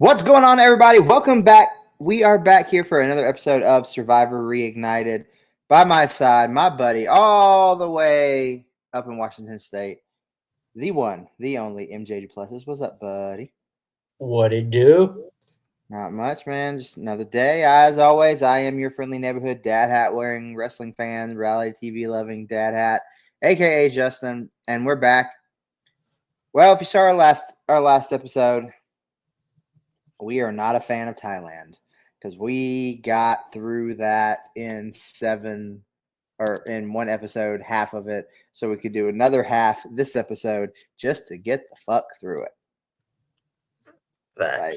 What's going on, everybody? Welcome back. We are back here for another episode of Survivor Reignited. By my side, my buddy, all the way up in Washington State, the one, the only MJ Duplessis. What's up, buddy? What it do? Not much, man. Just another day. As always, I am your friendly neighborhood dad hat wearing wrestling fan, reality TV loving dad hat, aka Justin, and we're back. Well, if you saw our last episode, we are not a fan of Thailand because we got through that in one episode, half of it, so we could do another half this episode just to get the fuck through it. Like,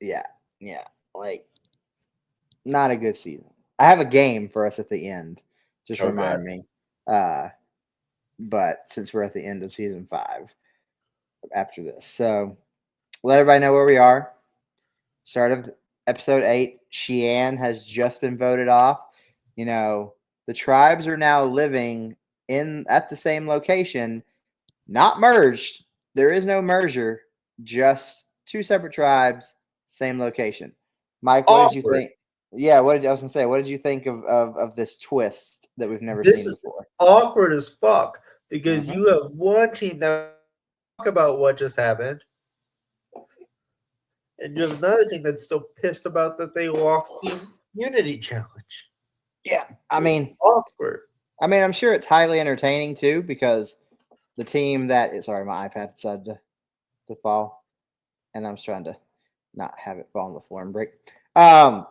yeah, like not a good season. I have a game for us at the end. Just remind me. But since we're at the end of season 5 after this, so let everybody know where we are. Start of episode 8, Shii Ann has just been voted off. You know, the tribes are now living at the same location, not merged. There is no merger, just two separate tribes, same location. Mike, what did you think? Yeah, I was gonna say, what did you think of this twist that we've never seen before? Awkward as fuck because you have one team that talk about what just happened. And you have another team that's still pissed about that they lost the immunity challenge. Yeah, I mean, awkward. I mean, I'm sure it's highly entertaining too because the team that sorry, my iPad decided to fall, and I'm just trying to not have it fall on the floor and break. Because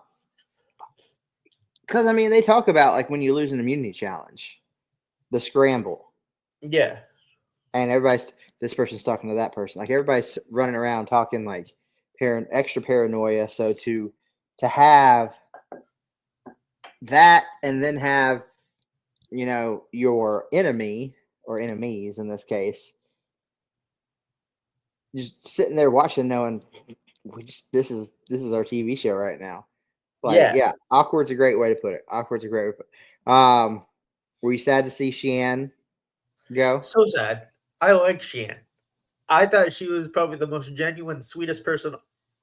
I mean, they talk about like when you lose an immunity challenge, the scramble. Yeah, and this person's talking to that person. Like everybody's running around talking like extra paranoia. So to have that and then have, you know, your enemy or enemies in this case just sitting there watching, knowing this is our TV show right now. Like, yeah, awkward's a great way to put it. Were you sad to see Shii Ann go? So sad. I like Shii Ann. I thought she was probably the most genuine, sweetest person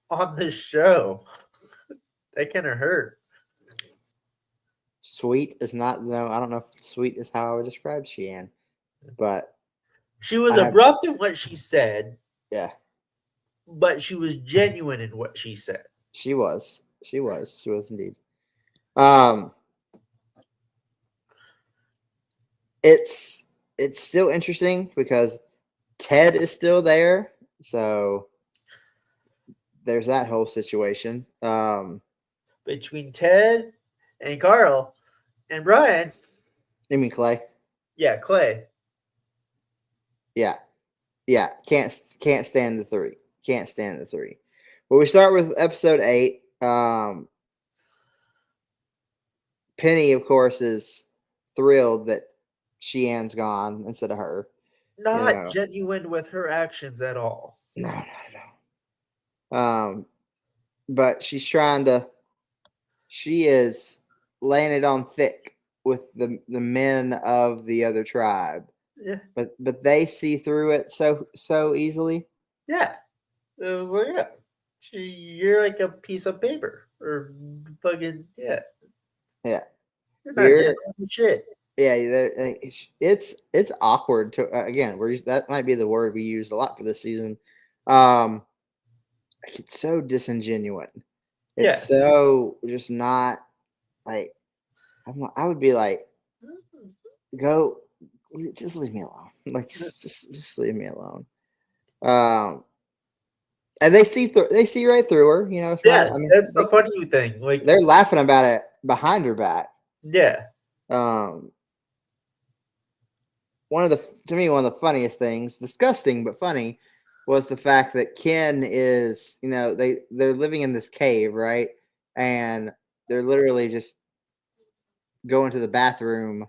on this show. That kind of hurt. Sweet is not, no, I don't know if sweet is how I would describe Shii Ann, but she was abrupt in what she said. Yeah. But she was genuine in what she said. She was indeed. It's still interesting because Ted is still there, so there's that whole situation. Between Ted and Carl and Brian. You mean Clay? Yeah, Clay. Yeah. Can't stand the three. Can't stand the three. Well, we start with episode 8. Penny, of course, is thrilled that Shii Ann's gone instead of her. Not genuine with her actions at all. No, not at all. But she's trying to. She is laying it on thick with the men of the other tribe. Yeah. But they see through it so easily. Yeah. It was like, yeah. You're like a piece of paper or fucking Yeah. You're not genuine shit. Yeah, it's awkward to again. That might be the word we used a lot for this season. It's so disingenuous. It's so just not like I would be like, go, just leave me alone. Like just leave me alone. And they see right through her. You know, it's not, I mean, that's the funny thing. Like they're laughing about it behind her back. Yeah. One of the funniest things, disgusting but funny, was the fact that Ken is, you know, they're living in this cave, right? And they're literally just going to the bathroom.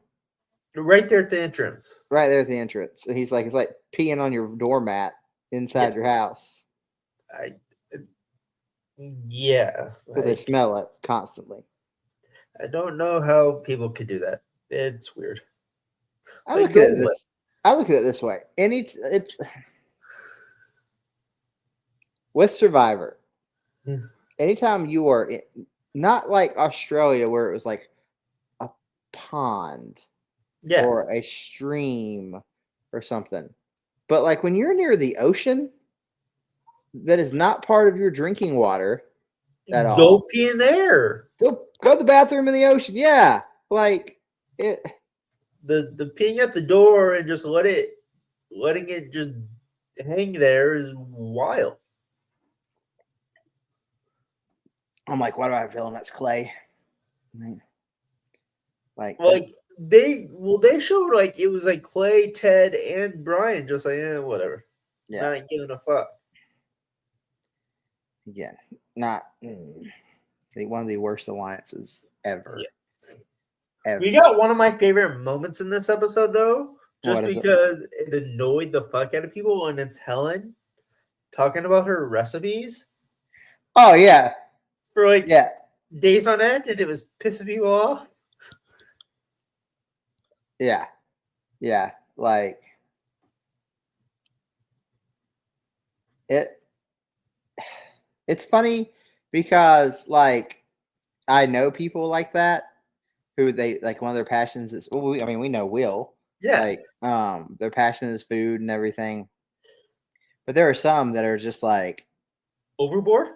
Right there at the entrance. Right there at the entrance. And he's like, it's like peeing on your doormat inside your house. Yeah. Because they smell it constantly. I don't know how people could do that. It's weird. I look at it this way. And it's with Survivor, anytime you are not like Australia where it was like a pond Yeah. or a stream or something, but like when you're near the ocean, that is not part of your drinking water at Go all. pee in there. Go to the bathroom in the ocean. Yeah, like it. The peeing at the door and just letting it just hang there is wild. I'm like, why do I have a feeling that's clay? Like they showed like it was like Clay, Ted, and Brian just like whatever. yeah, Not giving a fuck. again, not one of the worst alliances ever. Yeah. Ever. We got one of my favorite moments in this episode though, just What is it? because it annoyed the fuck out of people, and it's Helen talking about her recipes Oh yeah, for like yeah. days on end, and it was pissing people off. Yeah. Yeah. Like it's funny because like I know people like that who they like one of their passions is I mean we know Will. Yeah. Like their passion is food and everything. But there are some that are just like Overboard?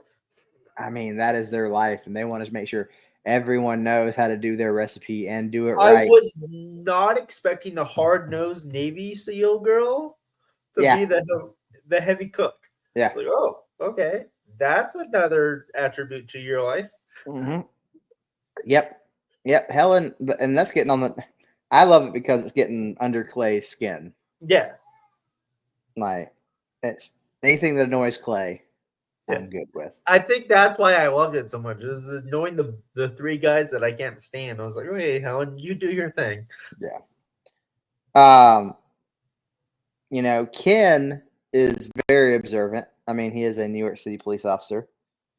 I mean, that is their life and they want to make sure everyone knows how to do their recipe and do it I right. was not expecting the hard-nosed Navy SEAL girl to Yeah. be the heavy cook. Yeah. It's like, oh, okay. That's another attribute to your life. Mm-hmm. Yep. Helen, and that's getting on the. I love it because it's getting under Clay's skin. Yeah. Like it's anything that annoys Clay, Yeah. I'm good with. I think that's why I loved it so much. It was knowing the three guys that I can't stand. I was like, hey, Helen, you do your thing. Yeah. You know, Ken is very observant. I mean, he is a New York City police officer.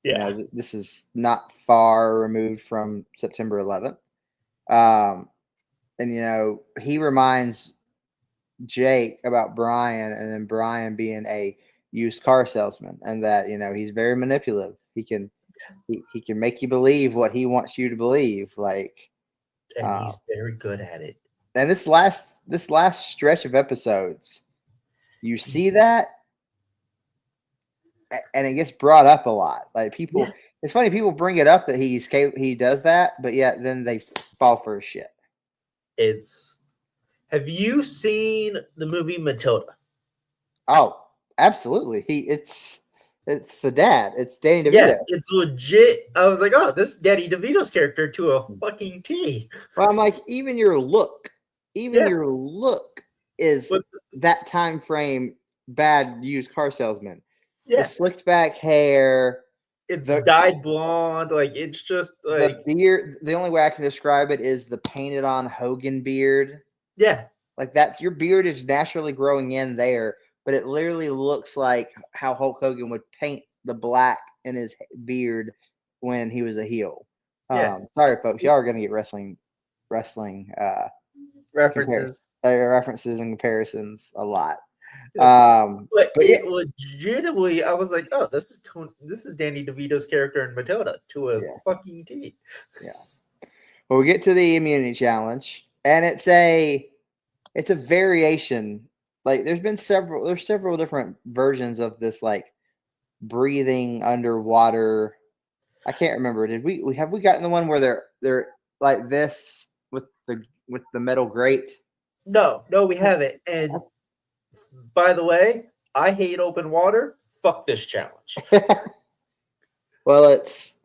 Yeah. You know, this is not far removed from September 11th. And you know, he reminds Jake about Brian, and then Brian being a used car salesman, and that you know he's very manipulative. He can make you believe what he wants you to believe. Like, And he's very good at it. And this last stretch of episodes, you see that, and it gets brought up a lot. Like people, it's funny people bring it up that he does that, but yet then they fall for his shit. Have you seen the movie Matilda? Oh, absolutely. It's the dad. It's Danny DeVito. Yeah, it's legit. I was like, oh, this is Danny DeVito's character to a fucking T. Well, I'm like, even your look is that time frame bad used car salesman. Yeah. The slicked back hair. It's dyed blonde. Like, it's just like the beard. The only way I can describe it is the painted on Hogan beard. Yeah. Like that's your beard is naturally growing in there, but it literally looks like how Hulk Hogan would paint the black in his beard when he was a heel. Yeah. Sorry, folks, y'all are gonna get wrestling references and comparisons a lot. But it legitimately, I was like, oh, this is Danny DeVito's character in Matilda to a fucking T. Yeah. Well, we get to the immunity challenge, and it's a variation. Like there's several different versions of this, like breathing underwater. I can't remember. Did we gotten the one where they're like this with the metal grate? No, we haven't. And by the way, I hate open water. Fuck this challenge. Well, it's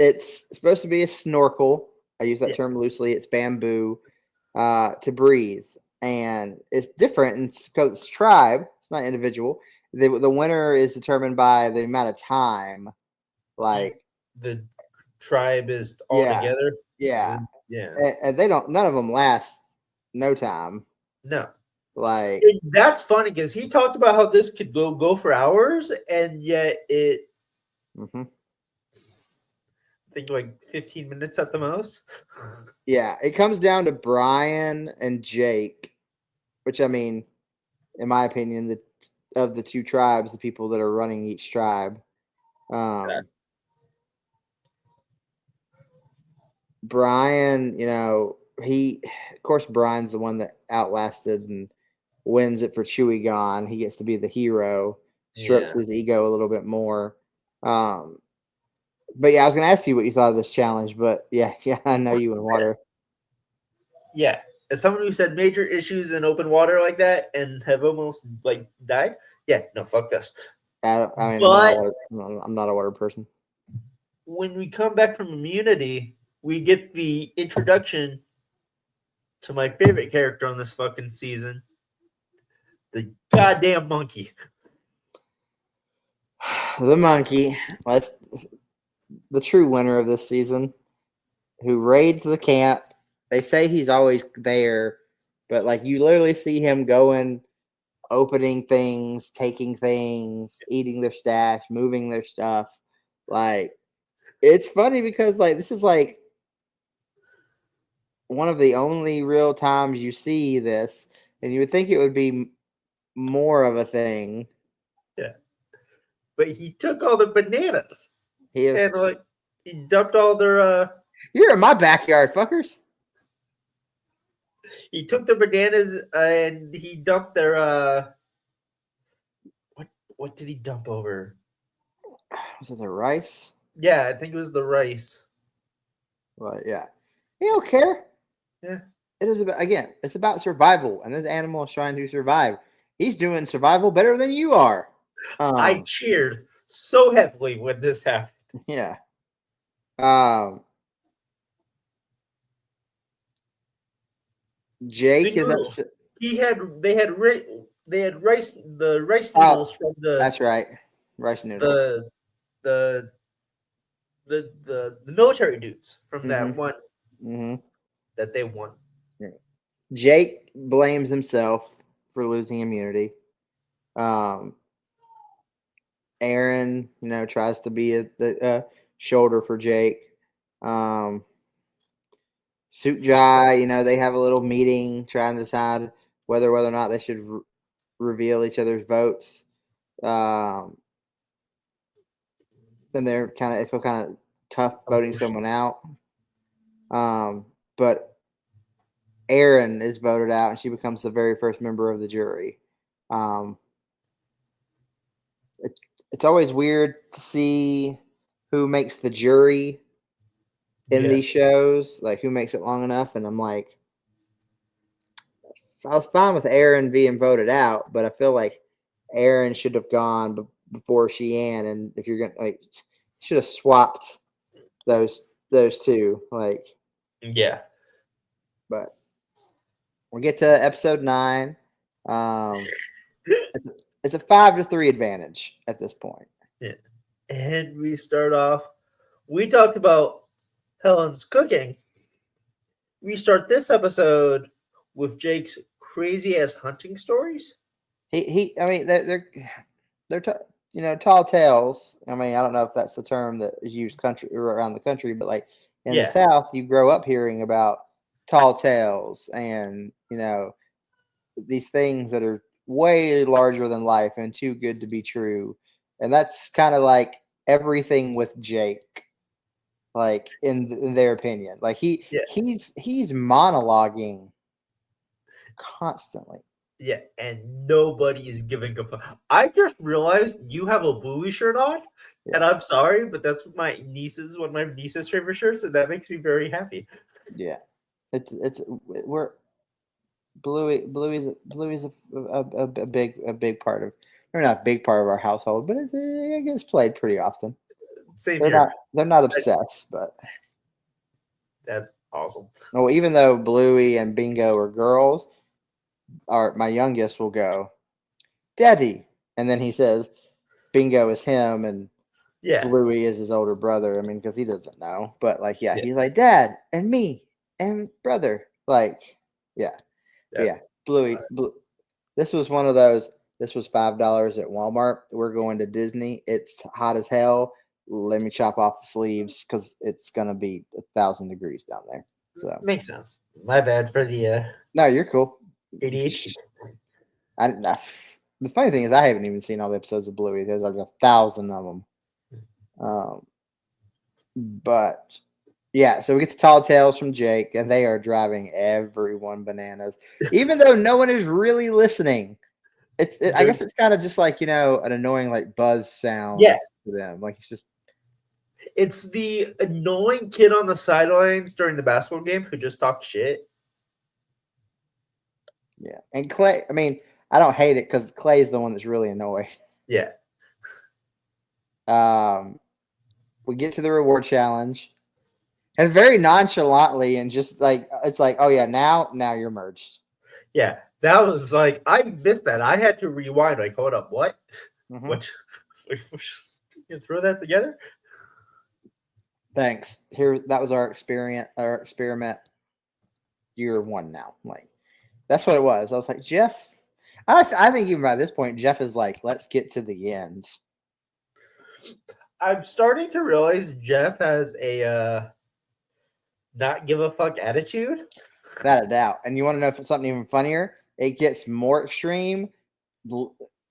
supposed to be a snorkel. I use that term loosely. It's bamboo to breathe, and it's different. It's because it's tribe. It's not individual. The winner is determined by the amount of time. Like the tribe is all together. Yeah. And they don't. None of them last no time. No. Like that's funny because he talked about how this could go for hours, and yet it. Mm-hmm. I think like 15 minutes at the most. Yeah, it comes down to Brian and Jake, which I mean, in my opinion, of the two tribes, the people that are running each tribe. Brian, of course, Brian's the one that outlasted and wins it for Chewie gone. He gets to be the hero, strokes Yeah. his ego a little bit more. But yeah, I was going to ask you what you thought of this challenge, but yeah, I know you in water. Yeah. As someone who said major issues in open water like that and have almost like died, yeah, no, fuck this. I'm But not a water person. when we come back from immunity, we get the introduction to my favorite character on this fucking season, the goddamn monkey. The monkey, that's the true winner of this season, who raids the camp. They say he's always there, but like you literally see him going, opening things, taking things, eating their stash, moving their stuff. Like it's funny because like this is like one of the only real times you see this, and you would think it would be more of a thing. Yeah. But he took all the bananas He, and like he dumped all their you're in my backyard, fuckers. he took the bananas and he dumped their what did he dump over? Was it the rice? Yeah, I think it was the rice. But yeah, he don't care. Yeah. It is about, again, it's about survival, and this animal is trying to survive. He's doing survival better than you are. I cheered so heavily when this happened. Yeah. Jake The is noodles. upset. They had rice noodles from That's right. Rice noodles. the military dudes from that one that they won. Yeah. Jake blames himself for losing immunity. Aaron, tries to be the shoulder for Jake. Suit Jai, they have a little meeting trying to decide whether or not they should reveal each other's votes. Then they feel kind of tough voting someone out. But Aaron is voted out, and she becomes the very first member of the jury. It's always weird to see who makes the jury in these shows, like who makes it long enough. And I'm like, I was fine with Aaron being voted out, but I feel like Aaron should have gone before Shii Ann. And if you're gonna should have swapped those two, Yeah. But we'll get to episode 9. It's a 5-3 advantage at this point. Yeah. And we start off. We talked about Helen's cooking. We start this episode with Jake's crazy ass hunting stories. They're tall tales. I mean, I don't know if that's the term that is used around the country, but like in the South, you grow up hearing about tall tales and these things that are way larger than life and too good to be true. And that's kind of like everything with Jake, like in their opinion. Like he's monologuing constantly. Yeah, and nobody is giving a fuck. I just realized you have a Bluey shirt on, and I'm sorry, but that's one of my niece's favorite shirts, and that makes me very happy. Yeah, we're Bluey's a big part of, or not a big part of our household, but it gets played pretty often. Same here. They're not obsessed, but that's awesome. Well, even though Bluey and Bingo are girls, my youngest will go, "Daddy," and then he says, "Bingo is him," and Bluey is his older brother. I mean, because he doesn't know, but he's like, "Dad and me and brother." Bluey. This was one of those. This was $5 at Walmart. We're going to Disney. It's hot as hell. Let me chop off the sleeves because it's gonna be 1,000 degrees down there. So makes sense. My bad for the. No, you're cool. ADHD. The funny thing is, I haven't even seen all the episodes of Bluey. There's like 1,000 of them. But Yeah, so we get the tall tales from Jake, and they are driving everyone bananas, even though no one is really listening. I guess it's kind of just like an annoying like buzz sound to them. Like it's the annoying kid on the sidelines during the basketball game who just talked shit. Yeah, and Clay. I mean, I don't hate it because Clay is the one that's really annoyed. Yeah. We get to the reward challenge, and very nonchalantly, and just like it's like, oh yeah, now you're merged. Yeah, that was like I missed that. I had to rewind. Like, hold up, what? Mm-hmm. What? You throw that together? Thanks. That was our experiment. Year 1 now. Like that's what it was. I was like, Jeff. I think even by this point, Jeff is like, let's get to the end. I'm starting to realize Jeff has a not give a fuck attitude. Without a doubt. And you want to know something even funnier? It gets more extreme,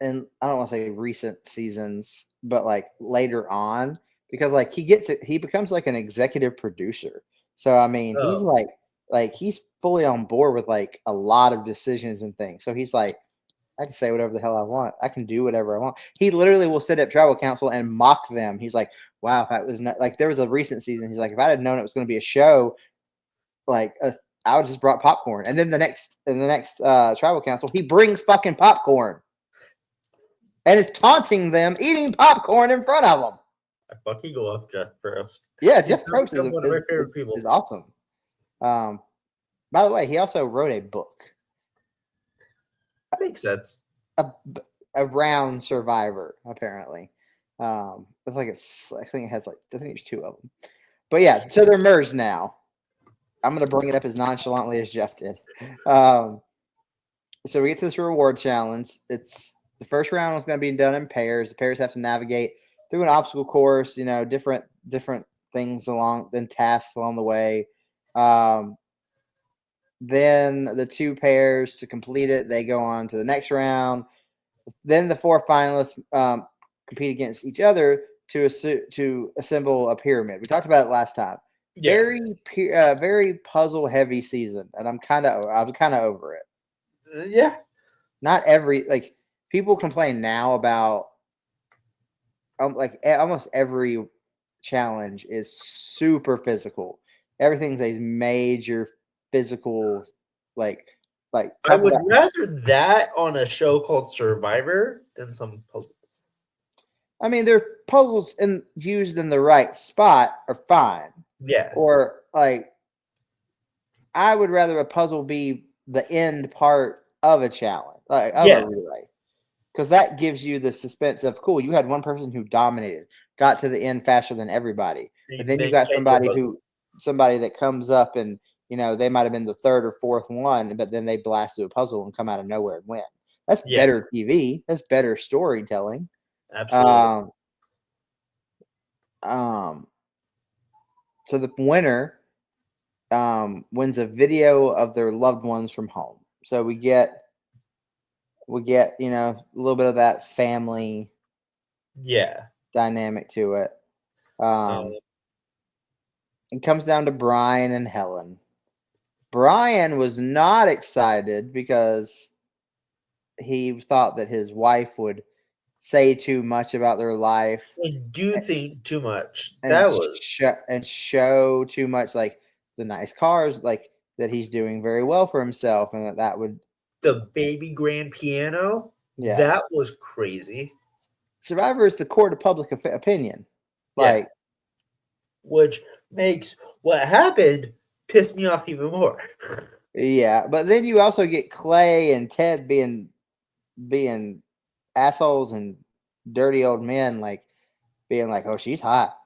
and I don't want to say recent seasons, but like later on, because like he becomes like an executive producer. So I mean, he's like he's fully on board with like a lot of decisions and things. So he's like, I can say whatever the hell I want. I can do whatever I want. He literally will sit at tribal council and mock them. He's like, wow, if I was not like, there was a recent season. He's like, if I had known it was going to be a show, like I would just brought popcorn. And then the next tribal council, he brings fucking popcorn and is taunting them eating popcorn in front of them. I fucking love Jeff Probst. Yeah, Jeff Probst is one of my favorite people. Is awesome. By the way, he also wrote a book. That makes sense. Around Survivor, apparently. I think it has like, I think there's 2 of them. But yeah, so they're merged now. I'm going to bring it up as nonchalantly as Jeff did. So we get to this reward challenge. It's the first round is going to be done in pairs. The pairs have to navigate through an obstacle course, different things and tasks along the way. Then the 2 pairs to complete it, they go on to the next round. Then the 4 finalists compete against each other to assemble a pyramid. We talked about it last time. Yeah. Very puzzle heavy season, and I'm kind of over it. Yeah. Not every people complain now about almost every challenge is super physical. Everything's a major physical I would rather that on a show called Survivor than some puzzles. I mean, they're puzzles used in the right spot are fine. Yeah. Or I would rather a puzzle be the end part of a challenge, a relay, because that gives you the suspense of cool. You had one person who dominated, got to the end faster than everybody, but then you got somebody that comes up and they might have been the 3rd or 4th one, but then they blast through a puzzle and come out of nowhere and win. That's better TV. That's better storytelling. Absolutely. So the winner wins a video of their loved ones from home. So we get a little bit of that family dynamic to it. It comes down to Brian and Helen. Brian was not excited because he thought that his wife would say too much about their life and do think too much. And show too much, like the nice cars, like that he's doing very well for himself, and that would the baby grand piano. Yeah, that was crazy. Survivor is the court of public opinion, which makes what happened piss me off even more. Yeah, but then you also get Clay and Ted being assholes and dirty old men, being like, "Oh, she's hot."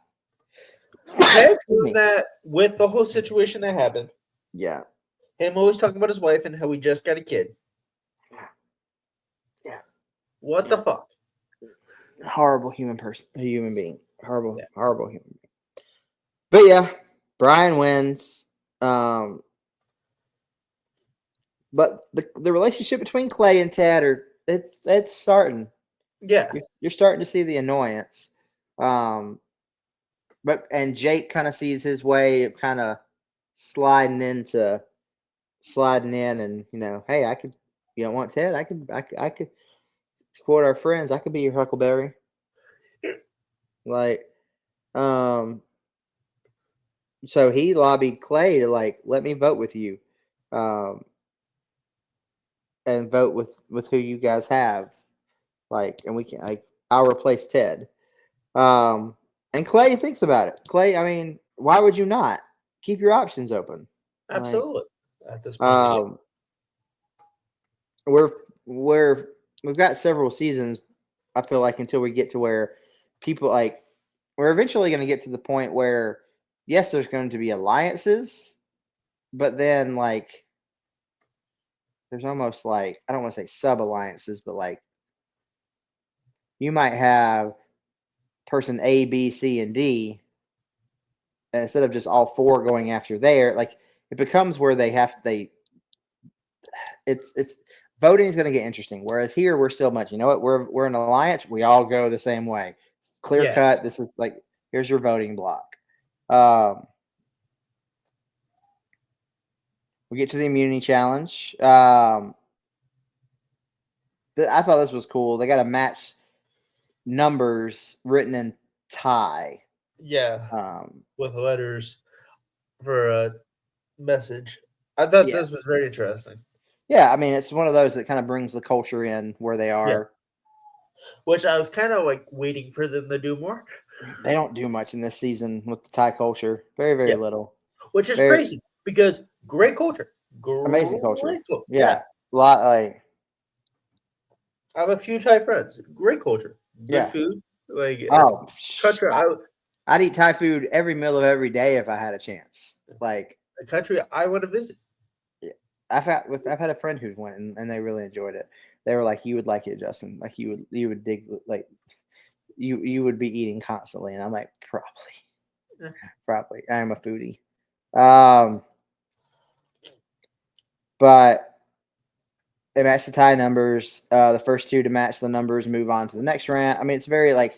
Ted doing that with the whole situation that happened. Yeah, him always talking about his wife and how he just got a kid. Yeah, what the fuck? Horrible human being. Horrible human being. But yeah, Brian wins. But the relationship between Clay and Ted it's starting. Yeah, you're starting to see the annoyance. and Jake kind of sees his way of kind of sliding in, and hey, I could. You don't want Ted? I could. To quote our friends, I could be your Huckleberry. Like, so he lobbied Clay to let me vote with you, and vote with who you guys have, and we can I'll replace Ted. And Clay thinks about it. Clay, I mean, why would you not keep your options open? Absolutely. At this point, We've got several seasons. I feel like until we get to where people we're eventually going to get to the point where yes, there's going to be alliances, but then there's almost I don't want to say sub alliances, but you might have person A, B, C, and D, and instead of just all four going after there, it becomes where it's voting is going to get interesting. Whereas here we're still much, we're an alliance. We all go the same way. It's clear cut. This is here's your voting block. We get to the immunity challenge. I thought this was cool. They got to match numbers written in Thai. Yeah. With letters for a message. I thought this was very interesting. Yeah, I mean, it's one of those that kind of brings the culture in where they are. Yeah. Which I was kind of waiting for them to do more. They don't do much in this season with the Thai culture. Very, very little. Which is crazy because great culture. Amazing culture. Yeah. A lot I have a few Thai friends. Great culture. Good food. Country, I'd eat Thai food every meal of every day if I had a chance. A country I want to visit. Yeah, I've had a friend who went and they really enjoyed it. They were like, "You would like it, Justin. You would dig you would be eating constantly." And I'm like, probably. I am a foodie. But they match the Thai numbers. The first two to match the numbers move on to the next round. I mean, it's very a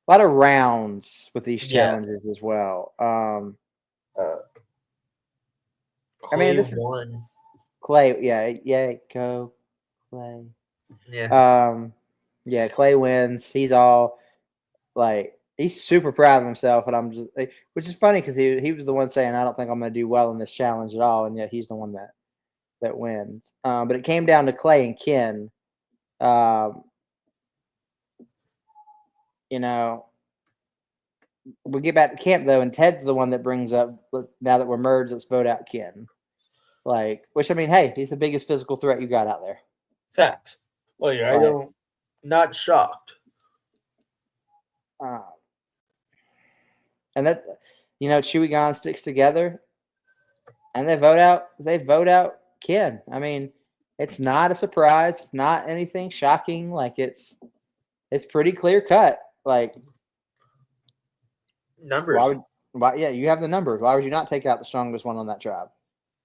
lot of rounds with these challenges as well. I mean, this won. Clay. Yeah, go Clay. Yeah. Clay wins. He's all he's super proud of himself, and I'm just which is funny because he was the one saying, "I don't think I'm going to do well in this challenge at all," and yet he's the one that wins. But it came down to Clay and Ken. We get back to camp though, and Ted's the one that brings up, now that we're merged, let's vote out Ken. Which I mean, hey, he's the biggest physical threat you got out there. Fact. Well, yeah, I don't. Not shocked. And that, Chewy Gon sticks together, and they vote out Ken. I mean, it's not a surprise. It's not anything shocking. It's pretty clear cut. Numbers. You have the numbers. Why would you not take out the strongest one on that tribe?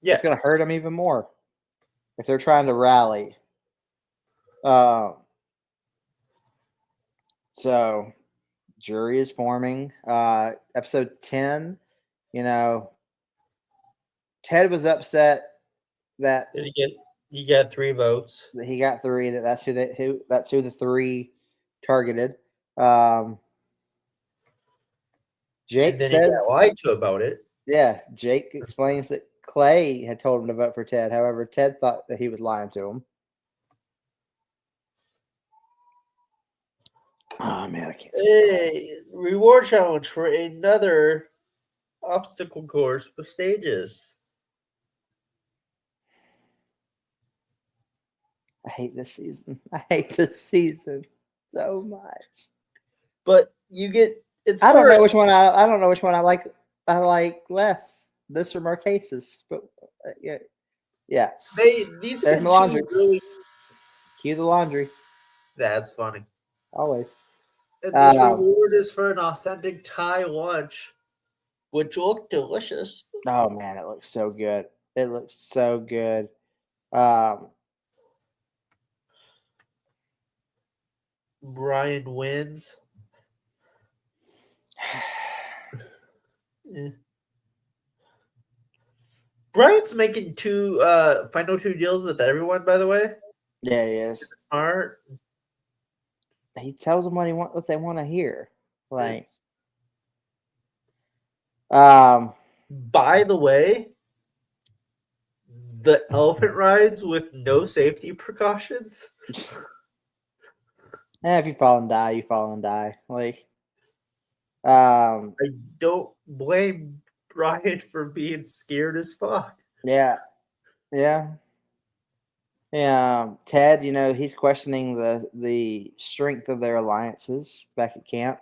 Yeah. It's going to hurt them even more if they're trying to rally. So, jury is forming. Episode 10, Ted was upset that he got 3 votes. He got 3. That's who the 3 targeted. Jake says, he got lied to about it. Yeah, Jake explains that Clay had told him to vote for Ted. However, Ted thought that he was lying to him. Oh man, I can't. Hey, reward challenge for another obstacle course with stages. I hate this season. I hate this season so much. But you get I don't know which one I like. I like less, this or Marquesas, but yeah. These have been laundry. Really... Cue the laundry. That's funny. Always. And this reward is for an authentic Thai lunch, which looked delicious. Oh man, it looks so good. It looks so good. Brian wins. Yeah. Brian's making final two deals with everyone, by the way. Yeah, he is. Smart. He tells them what they want to hear. Like, It's- by the way, the elephant rides with no safety precautions. if you fall and die, you fall and die. Like, I don't blame Brian for being scared as fuck. yeah, yeah. Yeah, Ted, he's questioning the strength of their alliances back at camp.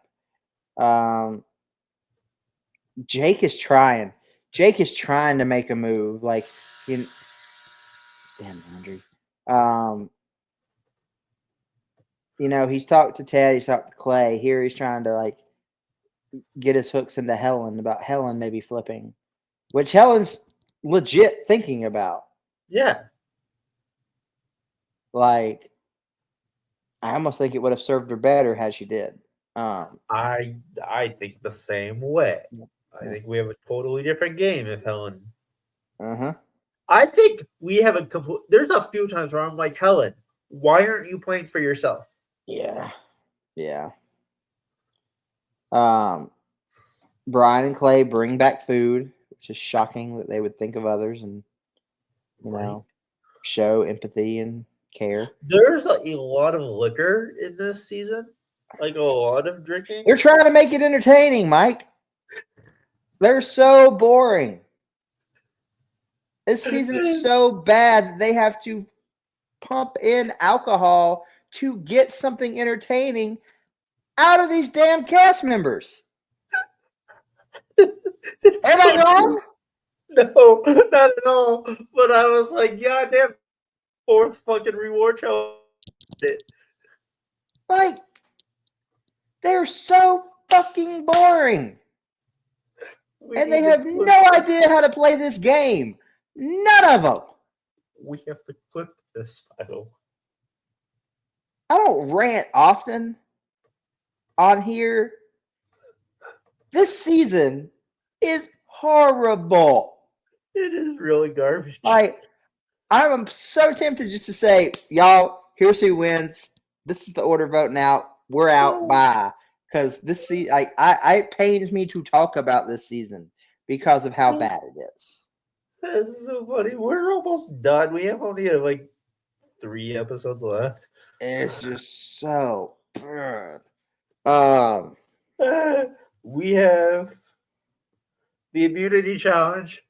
Jake is trying. Jake is trying to make a move. Like, damn laundry. He's talked to Ted. He's talked to Clay. Here, he's trying to get his hooks into Helen about Helen maybe flipping, which Helen's legit thinking about. Yeah. Like, I almost think it would have served her better had she did. I think the same way. I think we have a totally different game if Helen. I think we have a complete. There's a few times where I'm like, Helen, why aren't you playing for yourself? Yeah. Brian and Clay bring back food, which is shocking that they would think of others and show empathy and care. There's a lot of liquor in this season, like a lot of drinking. They're trying to make it entertaining, Mike. They're so boring. This season is so bad that they have to pump in alcohol to get something entertaining out of these damn cast members. Am I wrong? No, not at all. But I was like, God damn, fourth fucking reward show. Like, they're so fucking boring. And they have no idea how to play this game. None of them. We have to clip this, by the way. I don't rant often on here. This season is horrible. It is really garbage. Like, I'm so tempted just to say, y'all, here's who wins. This is the order voting out. We're out. Bye. Because this season, it pains me to talk about this season because of how bad it is. That's so funny. We're almost done. We only have like 3 episodes left. It's just so bad. We have the immunity challenge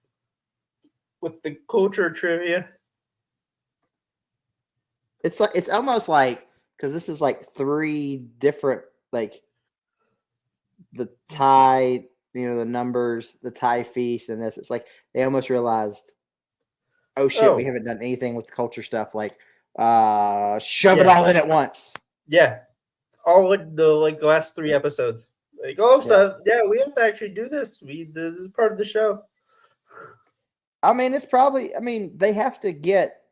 with the culture trivia. It's almost like, because this is like 3 different, like the Thai, the numbers, the Thai feast, and this. It's like they almost realized, oh shit, we haven't done anything with culture stuff. Like, shove it all in at once. Yeah, all in the last 3 episodes. Like, so we have to actually do this. This is part of the show. I mean, it's probably. I mean, they have to get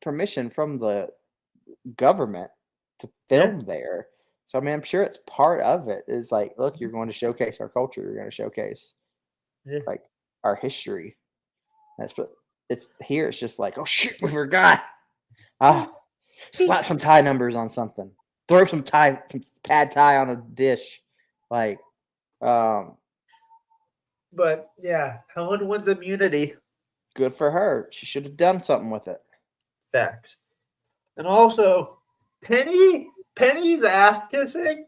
permission from the government to film there. So I mean, I'm sure it's part of it. Is like, look, you're going to showcase our culture. You're going to showcase like our history. That's what it's here. It's just like, oh shit, we forgot. Slap some Thai numbers on something. Throw some pad Thai on a dish. Like, but yeah, Helen wins immunity. Good for her. She should have done something with it. Facts. And also, Penny's ass kissing.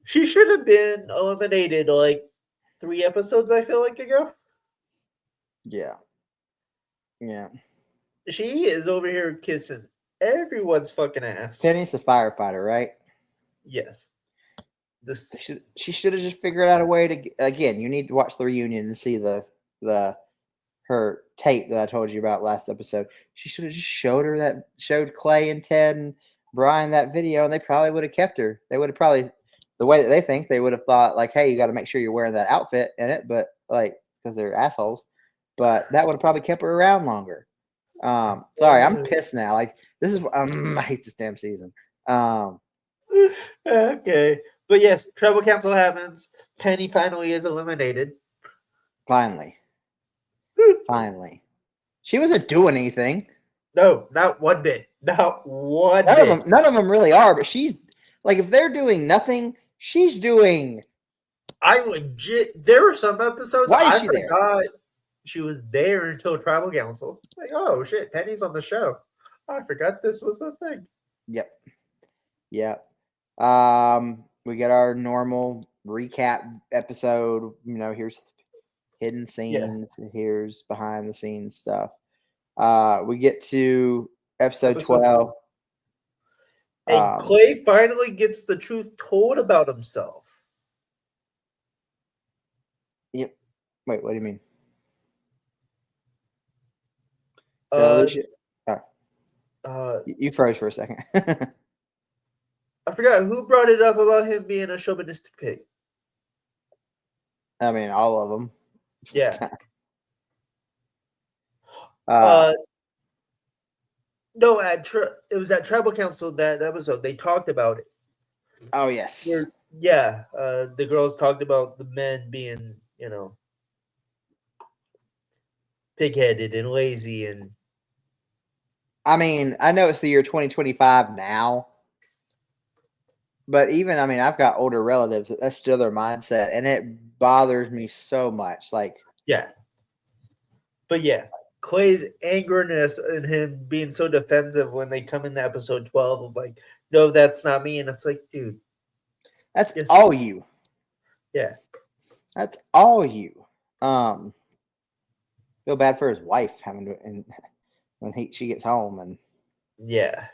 She should have been eliminated 3 episodes, I feel like, ago. Yeah. She is over here kissing everyone's fucking ass. Penny's the firefighter, right? Yes. She should have just figured out a way to. Again, you need to watch the reunion and see her tape that I told you about last episode. She should have just showed Clay and Ted and Brian that video, and they probably would have kept her. They would have probably, the way that they think, they would have thought like, hey, you got to make sure you're wearing that outfit in it, but because they're assholes. But that would have probably kept her around longer. Sorry, I'm pissed now. Like, this is I hate this damn season. Okay. But yes, Tribal Council happens. Penny finally is eliminated. Finally. She wasn't doing anything. No, not one bit. Not one bit. None of them really are, but she's like, if they're doing nothing, she's doing. There were some episodes Why is I she forgot she was there until Tribal Council. Like, oh shit, Penny's on the show. I forgot this was a thing. Yep. We get our normal recap episode. Here's hidden scenes. Here's behind the scenes stuff. We get to episode 12. And Clay finally gets the truth told about himself. Yep. Wait, what do you mean? You froze for a second. I forgot who brought it up about him being a chauvinistic pig. I mean, all of them. Yeah. No, it was at Tribal Council that episode. They talked about it. Oh, yes. The girls talked about the men being, pig-headed and lazy. And I mean, I know it's the year 2025 now. But even, I've got older relatives. That's still their mindset. And it bothers me so much. Like, yeah. But yeah, Clay's angerness and him being so defensive when they come into episode 12 of like, no, that's not me. And it's like, dude. That's all you. Yeah. That's all you. Feel bad for his wife having to, and when she gets home. And yeah.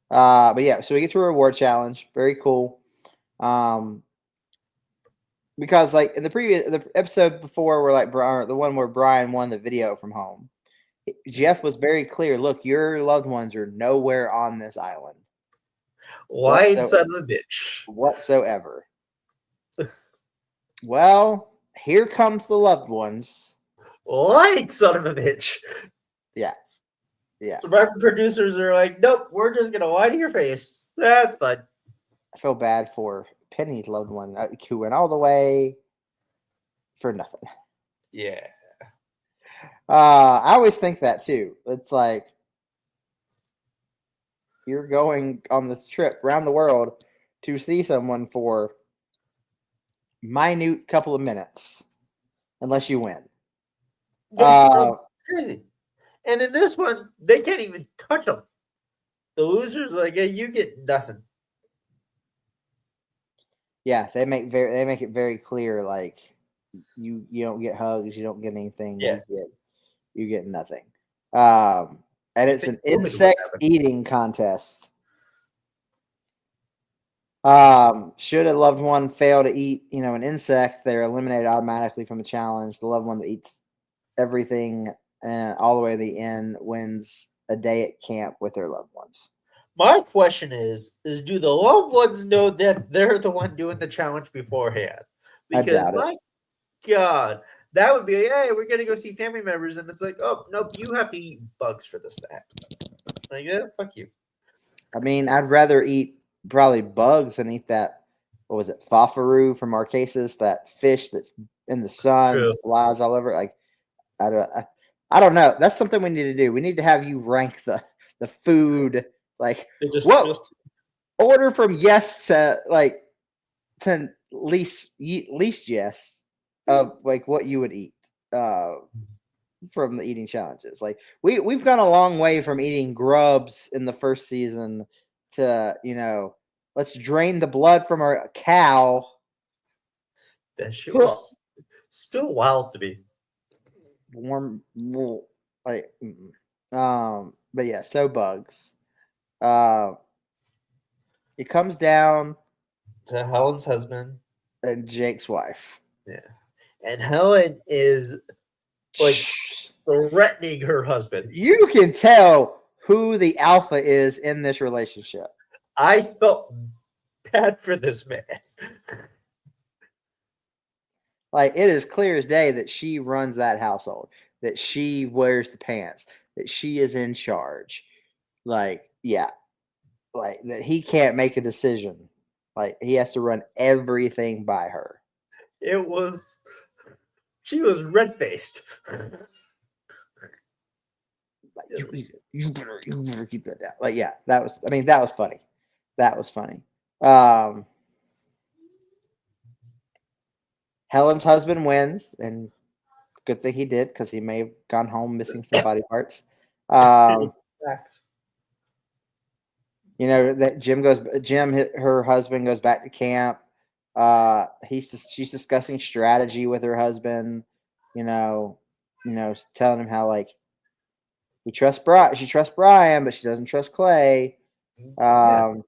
But yeah, so we get to a reward challenge. Very cool. Because like in the episode before, where like the one where Brian won the video from home, Jeff was very clear. Look, your loved ones are nowhere on this island. Lying son of a bitch. Whatsoever. Well, here comes the loved ones. Lying son of a bitch. Yes. Yeah. So my producers are like, nope, we're just gonna lie to your face. That's fine. I feel bad for Penny's loved one who went all the way for nothing. Yeah. I always think that too. It's like you're going on this trip around the world to see someone for minute couple of minutes, unless you win. Crazy. And in this one, they can't even touch them. The losers are like, hey, you get nothing. Yeah, they make it very clear. Like you don't get hugs, you don't get anything. Yeah. You get nothing. And it's an insect eating contest. Should a loved one fail to eat, an insect, they're eliminated automatically from the challenge. The loved one that eats everything all the way to the end wins a day at camp with their loved ones. My question is do the loved ones know that they're the one doing the challenge beforehand? Because my God, that would be, hey, we're going to go see family members. And it's like, oh, nope, you have to eat bugs for this to happen. Like, yeah, fuck you. I'd rather eat probably bugs than eat that, what was it, Fafaru from Marquesas, that fish that's in the sun, flies all over. Like, I don't know. That's something we need to do. We need to have you rank the food. Like, order from yes to like to least yes of like what you would eat from the eating challenges. Like we've gone a long way from eating grubs in the first season to let's drain the blood from our cow. That shit was still wild to me. Warm, like, but yeah, so bugs. It comes down to Helen's husband and Jake's wife. Yeah, and Helen is like threatening her husband. You can tell who the alpha is in this relationship. I felt bad for this man. Like, it is clear as day that she runs that household, that she wears the pants, that she is in charge. Like, yeah. Like, that he can't make a decision. Like, he has to run everything by her. It was She was red-faced. You better keep that down. Like, yeah, that was funny. That was funny. Helen's husband wins, and good thing he did because he may have gone home missing some body parts. You know that Jim, her husband goes back to camp. She's discussing strategy with her husband. You know, telling him how like she trusts Brian, but she doesn't trust Clay. And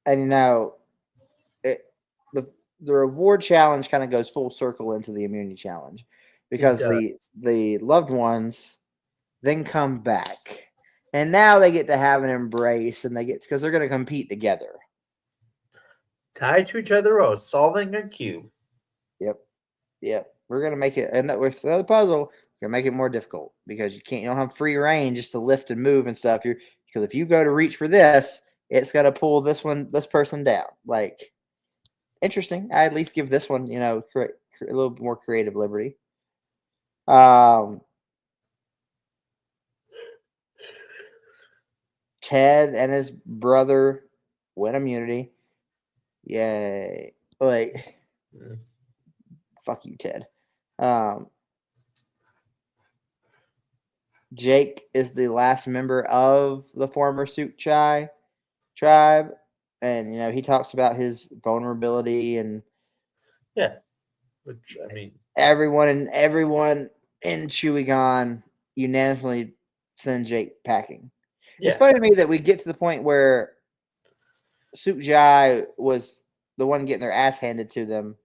you know, the reward challenge kind of goes full circle into the immunity challenge because the loved ones then come back, and now they get to have an embrace, and because they're going to compete together, tied to each other while solving a cube. Yep. We're going to make it, and with another puzzle, we're going to make it more difficult because you don't have free reign just to lift and move and stuff. Because if you go to reach for this, it's going to pull this person down. Like, interesting. I at least give this one, a little more creative liberty. Ted and his brother win immunity. Yay. Like, fuck you, Ted. Jake is the last member of the former Suit Chai tribe. And, he talks about his vulnerability and which, I mean, everyone in Chewy unanimously send Jake packing. Yeah. It's funny to me that we get to the point where Suit Jai was the one getting their ass handed to them,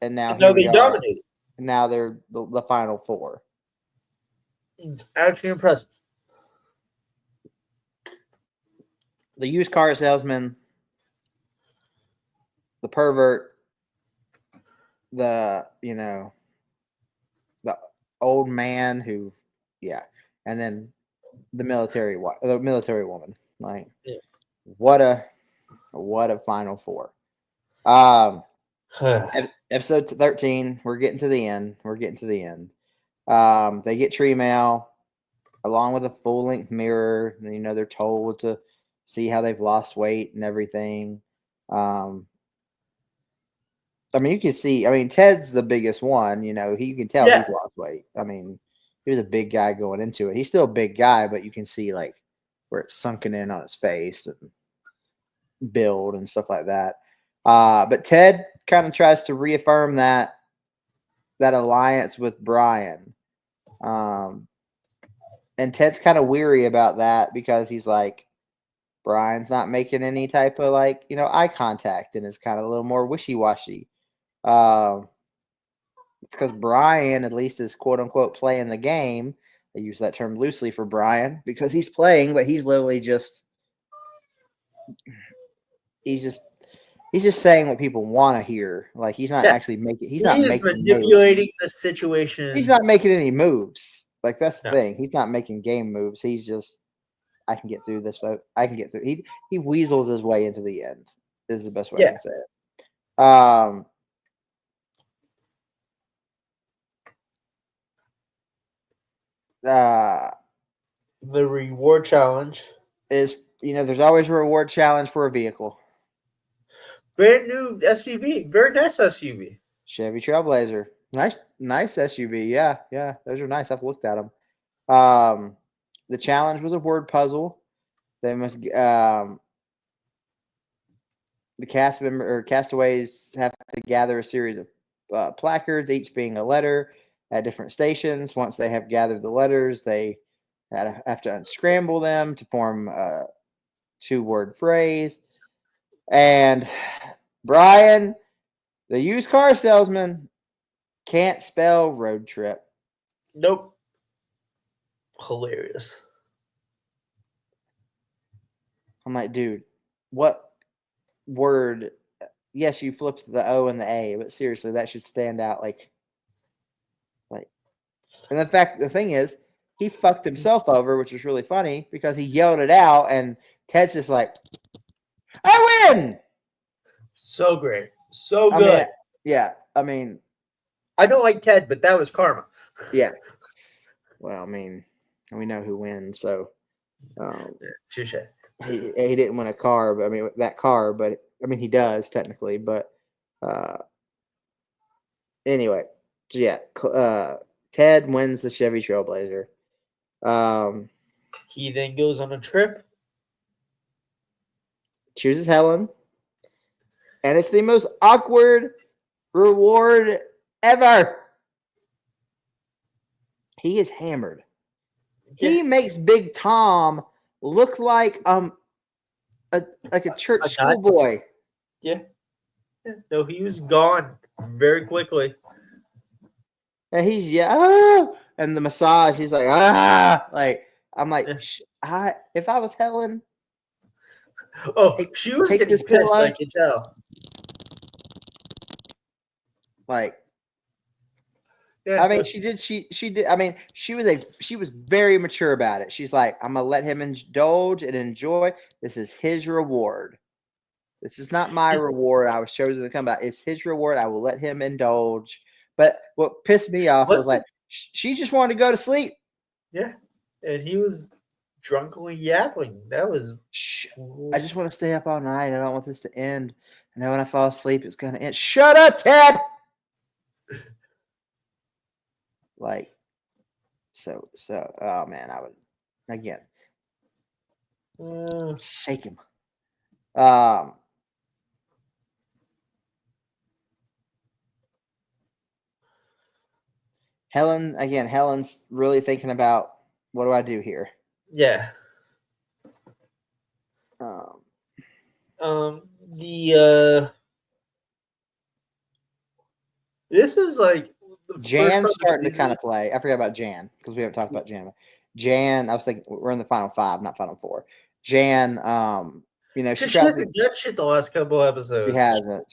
and now they dominated. Now they're the final four. It's actually impressive. The used car salesman, the pervert, the old man who, and then the military woman. Like, what a final four. Episode 13. We're getting to the end. They get tree mail along with a full-length mirror. And, they're told to see how they've lost weight and everything. You can see. Ted's the biggest one. You can tell he's lost weight. He was a big guy going into it. He's still a big guy, but you can see like where it's sunken in on his face and build and stuff like that. But Ted kind of tries to reaffirm that alliance with Brian. And Ted's kind of weary about that because he's like, Brian's not making any type of eye contact and is kind of a little more wishy-washy. It's because Brian at least is quote unquote playing the game. I use that term loosely for Brian because he's playing, but he's literally just saying what people want to hear. Like, he's not actually making. He's not manipulating the situation. He's not making any moves. Like, that's the thing. He's not making game moves. He's just, I can get through this vote. I can get through. He weasels his way into the end. Is the best way I can say it. The reward challenge is, there's always a reward challenge for a vehicle. Brand new SUV, very nice SUV. Chevy Trailblazer, nice SUV. Yeah, those are nice. I've looked at them. The challenge was a word puzzle. They must the castaways have to gather a series of placards, each being a letter, at different stations. Once they have gathered the letters, they have to unscramble them to form a 2-word phrase. And Brian, the used car salesman, can't spell road trip. Nope. Hilarious. I'm like, dude, what word? Yes, you flipped the O and the A, but seriously, that should stand out. Like. And the thing is, he fucked himself over, which was really funny because he yelled it out, and Ted's just like, I win! So great. So I good. mean, yeah. I mean, I don't like Ted, but that was karma. yeah. Well, I mean, we know who wins, so Touche. he didn't win a car, but I mean that car, but I mean he does technically, but anyway, so yeah, Ted wins the Chevy Trailblazer. He then goes on a trip. Chooses Helen, and it's the most awkward reward ever. He is hammered. He Yeah. makes Big Tom look like a church A guy? schoolboy. Yeah. No, he was gone very quickly. And he's and the massage. He's like like I'm like if I was Helen, Oh, she was take getting this pissed. I pillow. could tell. Like Yeah. I mean, she did. I mean, she was very mature about it. She's like, I'm gonna let him indulge and enjoy. This is his reward. This is not my reward. I was chosen to come back. It's his reward. I will let him indulge. But what pissed me off was like she just wanted to go to sleep. Yeah, and he was drunkenly yapping. That was. I just want to stay up all night. I don't want this to end. And then when I fall asleep, it's gonna end. Shut up, Ted. Like, so. Oh man, I would again shake him. Helen's really thinking about what do I do here? Yeah. This is like Jan's starting to kind of play. I forgot about Jan because we haven't talked about Jan. Jan, I was thinking we're in the final 5, not final 4. Jan, she hasn't done shit the last couple episodes. She hasn't.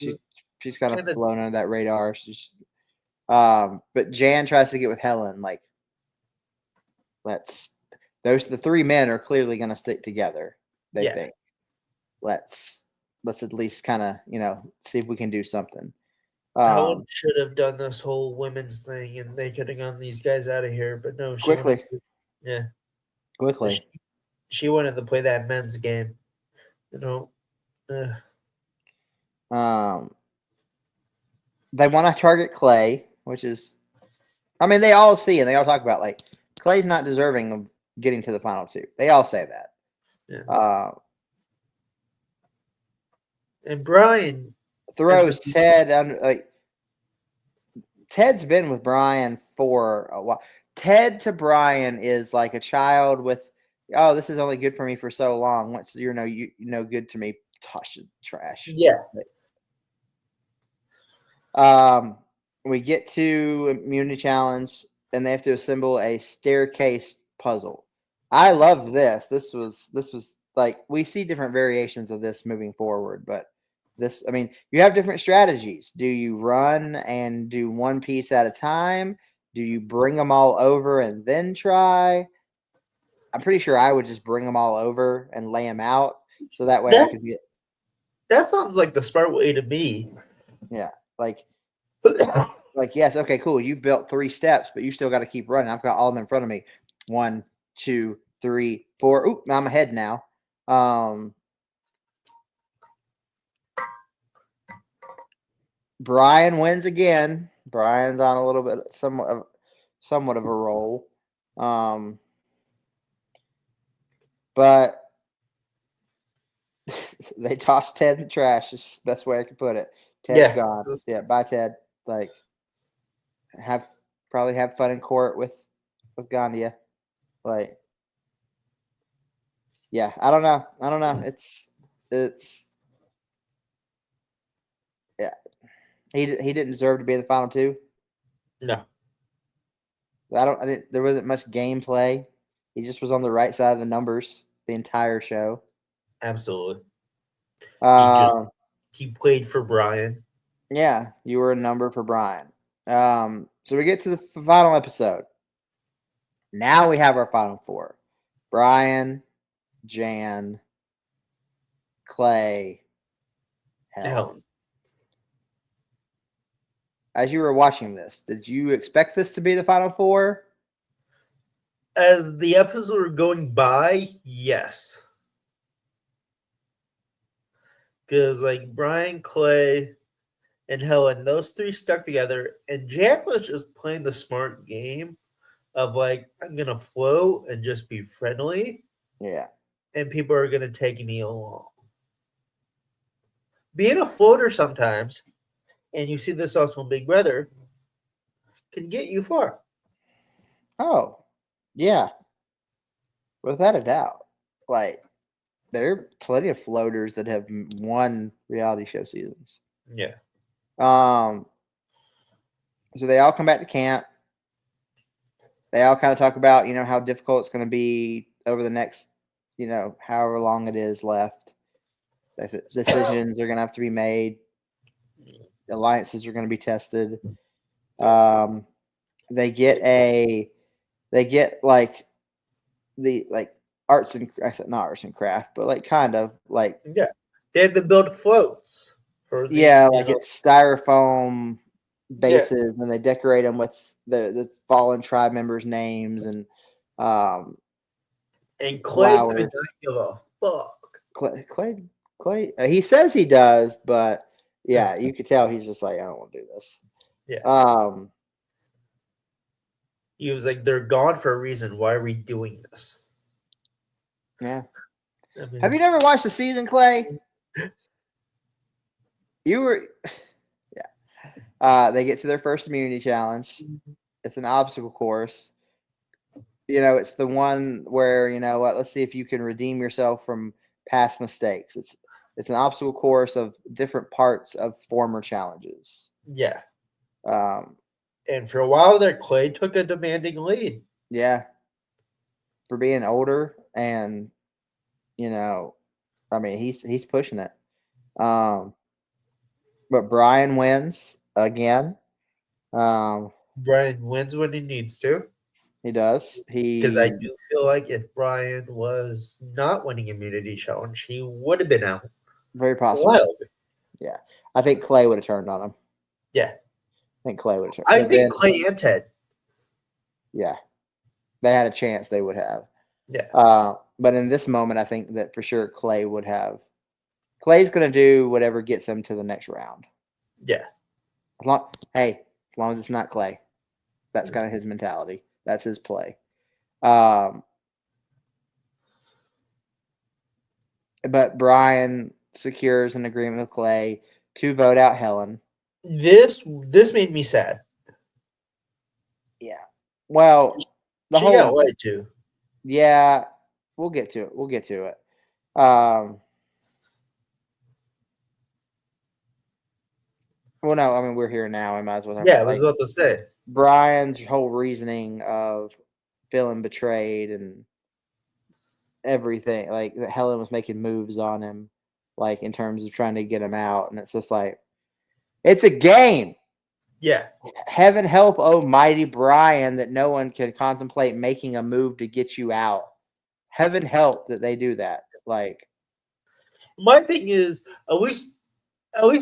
She's kind of flown under that radar. But Jan tries to get with Helen. Like, the 3 men are clearly going to stick together. They think. Let's at least kind of see if we can do something. Helen should have done this whole women's thing, and they could have gotten these guys out of here. But no, quickly. She wanted to play that men's game. They want to target Clay, which is, I mean, they all see and they all talk about like Clay's not deserving of getting to the final 2. They all say that. Yeah. And Brian throws Ted under. Like Ted's been with Brian for a while. Ted to Brian is like a child with, oh, this is only good for me for so long. Once you're good to me, toss it trash. Yeah. We get to Immunity Challenge and they have to assemble a staircase puzzle. I love this. This was like we see different variations of this moving forward, but this, I mean, you have different strategies. Do you run and do one piece at a time? Do you bring them all over and then try? I'm pretty sure I would just bring them all over and lay them out so that way I could get. That sounds like the smart way to be. Yeah, like yes, okay, cool. You've built 3 steps, but you still got to keep running. I've got all of them in front of me. 1, 2, 3, 4. Oop, I'm ahead now. Brian wins again. Brian's on a little bit, somewhat of a roll. But they tossed Ted in the trash. It's the best way I could put it. Ted's gone. Yeah, bye, Ted. Like, probably have fun in court with Gandia. Like, yeah, I don't know. It's yeah. He didn't deserve to be in the final 2. No. There wasn't much gameplay. He just was on the right side of the numbers the entire show. Absolutely. He played for Brian. Yeah, you were a number for Brian. So we get to the final episode. Now we have our final 4. Brian, Jan, Clay, Helen. as you were watching this, did you expect this to be the final four? As the episodes were going by, yes. Because like Brian, Clay, and Helen, those three stuck together, and Jan was just playing the smart game of like, I'm gonna float and just be friendly, Yeah. and people are gonna take me along. Being a floater sometimes, and you see this also in Big Brother, can get you far. Oh, yeah. Without a doubt. Like, there are plenty of floaters that have won reality show seasons. Yeah. So they all come back to camp. They all kind of talk about, how difficult it's going to be over the next, however long it is left. Decisions are going to have to be made. Alliances are going to be tested. They get like arts and not arts and craft, but like kind of like Yeah. They had to build floats for the it's styrofoam bases, and they decorate them with the fallen tribe members' names and and Clay flowers. could not give a fuck. Clay, he says he does, but yeah, you could tell he's just like, I don't want to do this. Yeah. He was like, they're gone for a reason. Why are we doing this? Yeah. I mean, Have you never watched the season, Clay? You were, yeah. They get to their first immunity challenge. It's an obstacle course. It's the one where, let's see if you can redeem yourself from past mistakes. It's an obstacle course of different parts of former challenges. Yeah. And for a while there, Clay took a demanding lead. Yeah. For being older and, he's pushing it. But Brian wins again. Brian wins when he needs to. He does. Because I do feel like if Brian was not winning immunity challenge, he would have been out. Very possible. Wild. Yeah. I think Clay would have turned on him. Yeah. I think Clay would have turned. I think Clay and Ted. Yeah. They had a chance they would have. Yeah. But in this moment, I think that for sure Clay would have. Clay's going to do whatever gets him to the next round. Yeah. As long as it's not Clay. That's kind of his mentality. That's his play. But Brian secures an agreement with Clay to vote out Helen. This made me sad. Yeah. Well, she got lied to. Yeah, we'll get to it. Well, no, I mean, we're here now. I might as well have I was about to say. Brian's whole reasoning of feeling betrayed and everything, like that Helen was making moves on him, like in terms of trying to get him out. And it's just like, it's a game. Yeah. Heaven help almighty Brian that no one can contemplate making a move to get you out. Heaven help that they do that. Like, my thing is, at least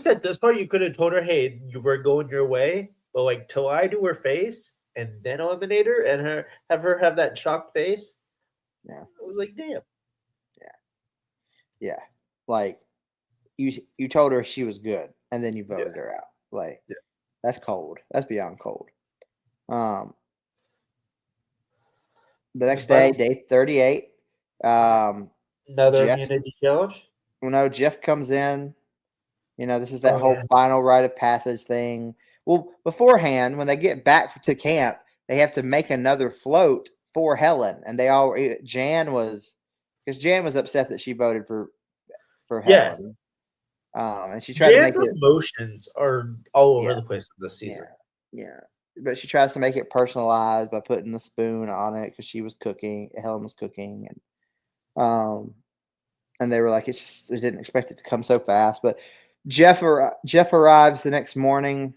at this part, you could have told her, hey, you were going your way, but like to lie to her face and then eliminate her and have her have that shocked face. Yeah. I was like, damn. Yeah. Like, you told her she was good and then you voted her out. Like, that's cold. That's beyond cold. The next day, day 38. Another immunity challenge. Well, no, Jeff comes in. This is that whole final rite of passage thing. Well, beforehand, when they get back to camp, they have to make another float for Helen, and Jan was upset that she voted for Helen. And she tried Jan's to make emotions are all over the place this season. Yeah. But she tries to make it personalized by putting the spoon on it because Helen was cooking, and they were like, they didn't expect it to come so fast. But Jeff arrives the next morning,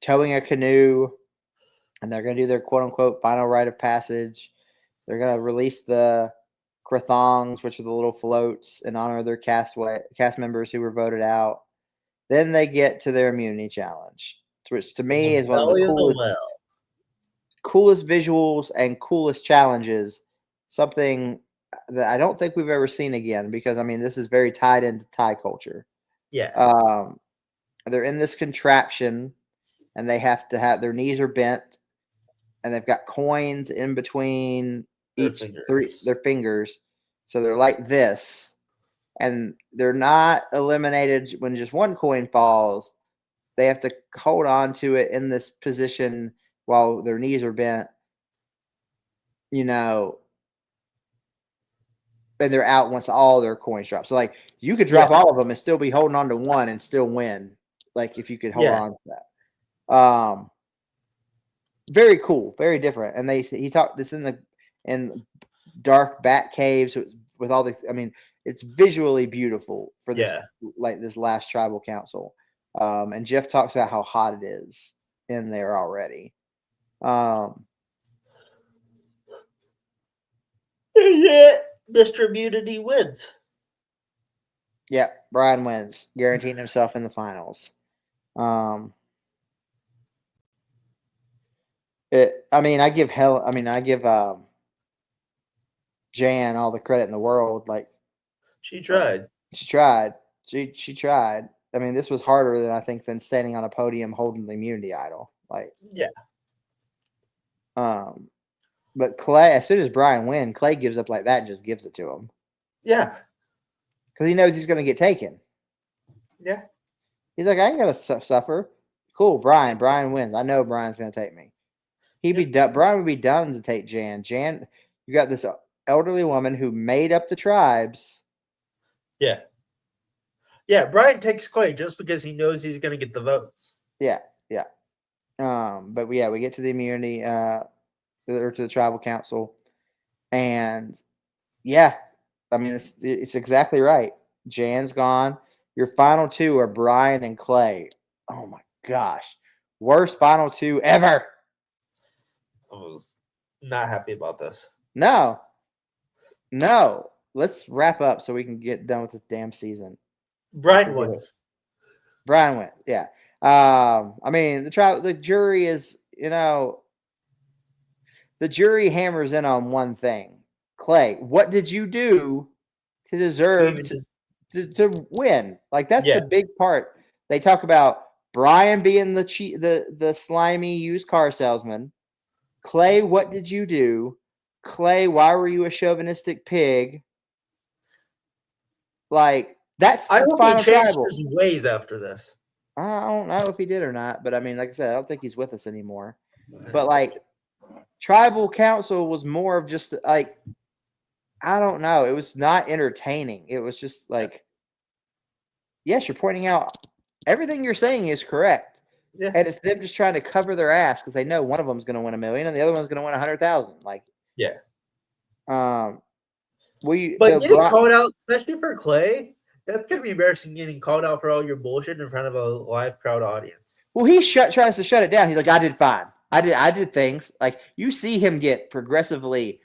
towing a canoe, and they're going to do their quote unquote final rite of passage. They're going to release the krathongs, which are the little floats, in honor of their cast members who were voted out. Then they get to their immunity challenge which to me is one of Belly the of the well. coolest visuals and coolest challenges. Something that I don't think we've ever seen again, because I mean this is very tied into Thai culture. Yeah. They're in this contraption, and they have to have their knees are bent, and they've got coins in between their fingers, so they're like this, and they're not eliminated when just one coin falls. They have to hold on to it in this position while their knees are bent, you know, and they're out once all their coins drop. So like you could drop all of them and still be holding on to one and still win. Like if you could hold on to that. Very cool, very different. And he talked this in dark bat caves with all the. I mean, it's visually beautiful for this like this last tribal council. And Jeff talks about how hot it is in there already. Yeah, Mr. Immunity wins. Yeah, Brian wins, guaranteeing himself in the finals. I give Jan all the credit in the world. Like she tried. She tried. I mean, this was harder than standing on a podium holding the immunity idol. Like but Clay, as soon as Brian wins, Clay gives up like that and just gives it to him. Yeah. Because he knows he's going to get taken. Yeah. He's like, I ain't going to suffer. Cool, Brian. Brian wins. I know Brian's going to take me. Brian would be dumb to take Jan. Jan, you got this elderly woman who made up the tribes. Yeah. Yeah, Brian takes Clay just because he knows he's going to get the votes. Yeah. But we get to the immunity, or to the tribal council, and I mean it's exactly right. Jan's gone. Your final two are Brian and Clay. Oh my gosh, worst final two ever. I was not happy about this. No. Let's wrap up so we can get done with this damn season. Brian wins. Brian wins. Yeah. I mean the jury is, the jury hammers in on one thing. Clay, what did you do to deserve to win? Like that's the big part. They talk about Brian being the slimy used car salesman. Clay, what did you do? Clay, why were you a chauvinistic pig? Like that's I hope he changed his ways after this. I don't know if he did or not, but I mean, like I said, I don't think he's with us anymore. But like tribal council was more of just like, I don't know. It was not entertaining. It was just like, yes, you're pointing out everything you're saying is correct. Yeah. And it's them just trying to cover their ass because they know one of them is going to win $1 million and the other one's going to win 100,000. Like, yeah. But getting called out, especially for Clay, that's going to be embarrassing getting called out for all your bullshit in front of a live crowd audience. Well, he tries to shut it down. He's like, I did fine. I did things. Like you see him get progressively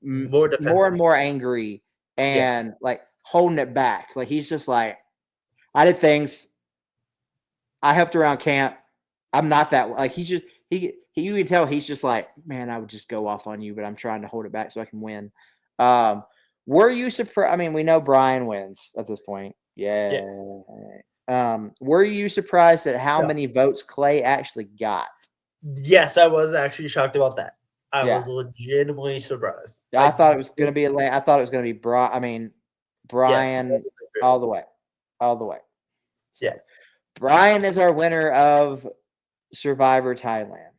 more and more angry and like holding it back. Like he's just like, I did things. I helped around camp. I'm not that like he's just you can tell he's just like, man, I would just go off on you, but I'm trying to hold it back so I can win. Were you surprised? I mean, we know Brian wins at this point. Yeah. Were you surprised at how many votes Clay actually got? Yes, I was actually shocked about that. I was legitimately surprised. I thought it was going to be I thought it was going to be Brian. I mean, Brian all the way. So, Brian is our winner of Survivor Thailand.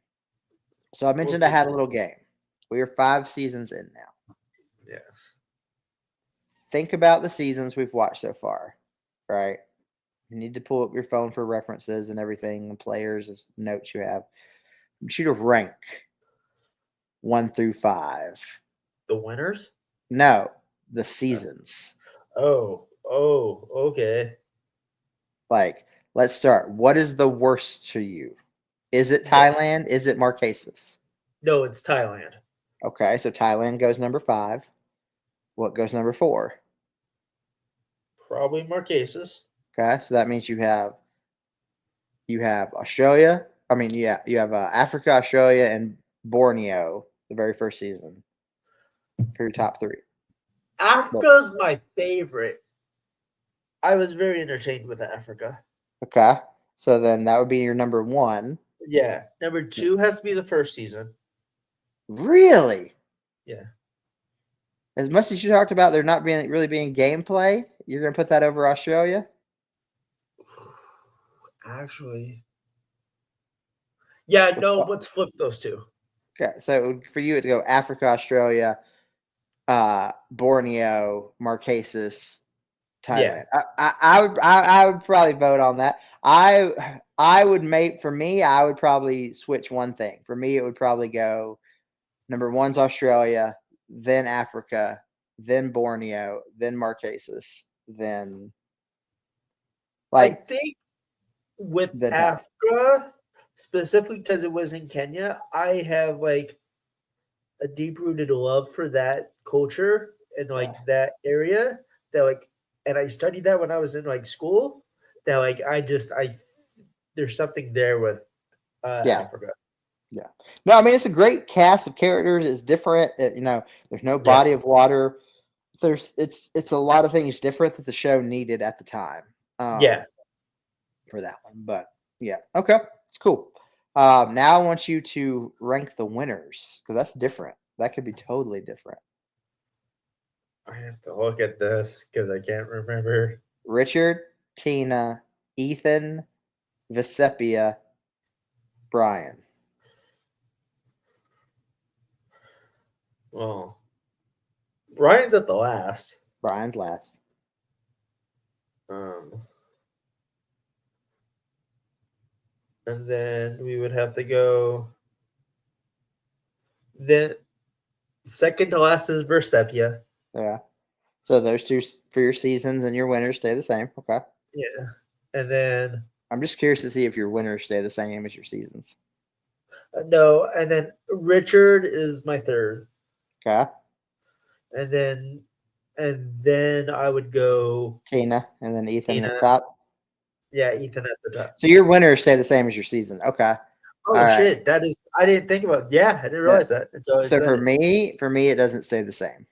So I mentioned I had a little game. We are 5 seasons in now. Yes. Think about the seasons we've watched so far, right? You need to pull up your phone for references and everything, and players as notes you have. Shoot a rank 1 through 5. The winners? No, the seasons. Oh, okay. Like, let's start. What is the worst to you? Is it Thailand? Is it Marquesas? No, it's Thailand. Okay, so Thailand goes number 5. What goes number 4? Probably Marquesas. Okay, so that means you have Australia, I mean, yeah, you have Africa, Australia, and Borneo the very first season for your top three. Africa's my favorite. I was very entertained with Africa. Okay, so then that would be your number one. Yeah. Number 2 has to be the first season. Really? Yeah. As much as you talked about there not being gameplay, you're gonna put that over Australia? Actually. Yeah, no, let's flip those two. Okay, so for you, it'd go Africa, Australia, Borneo, Marquesas, Thailand. I would probably vote on that. I would make for me. I would probably switch one thing. For me, it would probably go number one's Australia, then Africa, then Borneo, then Marquesas, then I think with then Africa, specifically because it was in Kenya, I have like a deep rooted love for that culture and like that area that like, and I studied that when I was in like school. That like I there's something there with Africa. Yeah. No, I mean it's a great cast of characters. It's different. There's no body of water. It's a lot of things different that the show needed at the time. For that one, but yeah, okay, it's cool. Now I want you to rank the winners because that's different. That could be totally different. I have to look at this because I can't remember. Richard, Tina, Ethan, Vesepia, Brian. Well, Brian's at the last. Brian's last. And then we would have to go. Then second to last is Versepia. Yeah. So those two for your seasons and your winners stay the same. Okay. Yeah. And then I'm just curious to see if your winners stay the same as your seasons. No, and then Richard is my third. Okay. And then I would go Tina and then Ethan at Tina. the top. Yeah, Ethan at the top. So your winners stay the same as your season. Okay. Oh shit, that is I didn't think about. Yeah, I didn't realize that. So for me, it doesn't stay the same.